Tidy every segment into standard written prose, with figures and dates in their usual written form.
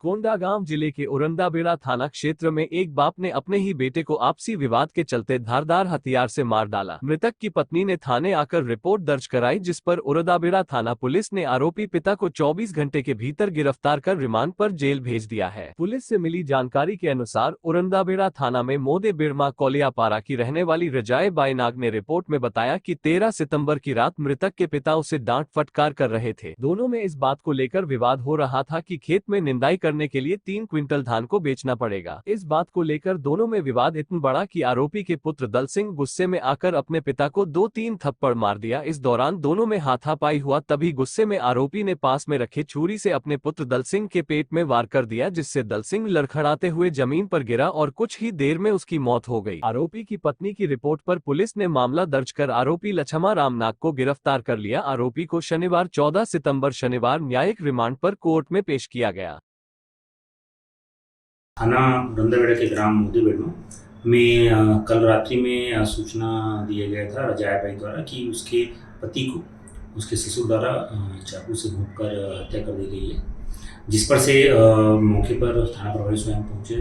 कोंडागांव जिले के औरंगाबाद थाना क्षेत्र में एक बाप ने अपने ही बेटे को आपसी विवाद के चलते धारदार हथियार से मार डाला। मृतक की पत्नी ने थाने आकर रिपोर्ट दर्ज कराई, जिस पर औरंगाबाद थाना पुलिस ने आरोपी पिता को 24 घंटे के भीतर गिरफ्तार कर रिमांड पर जेल भेज दिया है। पुलिस से मिली जानकारी के अनुसार औरंगाबाद थाना में मोदे बिरमा कोलियापारा की रहने वाली रजाए बाई नाग ने रिपोर्ट में बताया कि 13 सितंबर की रात मृतक के पिता उसे डांट फटकार कर रहे थे। दोनों में इस बात को लेकर विवाद हो रहा था कि खेत में निंदाई करने के लिए 3 क्विंटल धान को बेचना पड़ेगा। इस बात को लेकर दोनों में विवाद इतना बड़ा कि आरोपी के पुत्र दल सिंह गुस्से में आकर अपने पिता को 2-3 थप्पड़ मार दिया। इस दौरान दोनों में हाथापाई हुआ, तभी गुस्से में आरोपी ने पास में रखे छुरी से अपने पुत्र दल सिंह के पेट में वार कर दिया, जिससे दल सिंह लड़खड़ाते हुए जमीन पर गिरा और कुछ ही देर में उसकी मौत हो गई। आरोपी की पत्नी की रिपोर्ट पर पुलिस ने मामला दर्ज कर आरोपी लक्ष्मा राम नाग को गिरफ्तार कर लिया। आरोपी को शनिवार 14 सितंबर शनिवार न्यायिक रिमांड पर कोर्ट में पेश किया गया। थाना औरंगाबाद के ग्राम मोदीबेड़मा में कल रात्रि में सूचना दिया गया था रजाया बाई द्वारा कि उसके पति को उसके ससुर द्वारा चाकू से घोंपकर हत्या कर दी गई है, जिस पर से मौके पर थाना प्रभारी स्वयं पहुंचे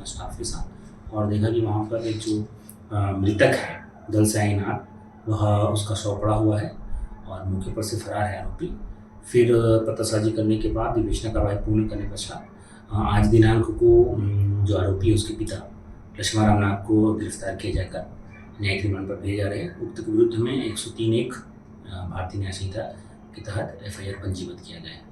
स्टाफ के साथ और देखा कि वहाँ पर एक जो मृतक है दल साई नाग, वह उसका शव पड़ा हुआ है और मौके पर से फरार है आरोपी। फिर पतासाजी करने के बाद विवेचना कार्रवाई पूर्ण करने पश्चात आज दिनांक को जो आरोपी है उसके पिता लक्ष्मा राम नाग को गिरफ्तार किया जाकर न्यायिक रिमांड पर भेजा जा रहे हैं। उक्त के विरुद्ध में 103(1) भारतीय न्याय संहिता के तहत FIR पंजीबद्ध किया गया है।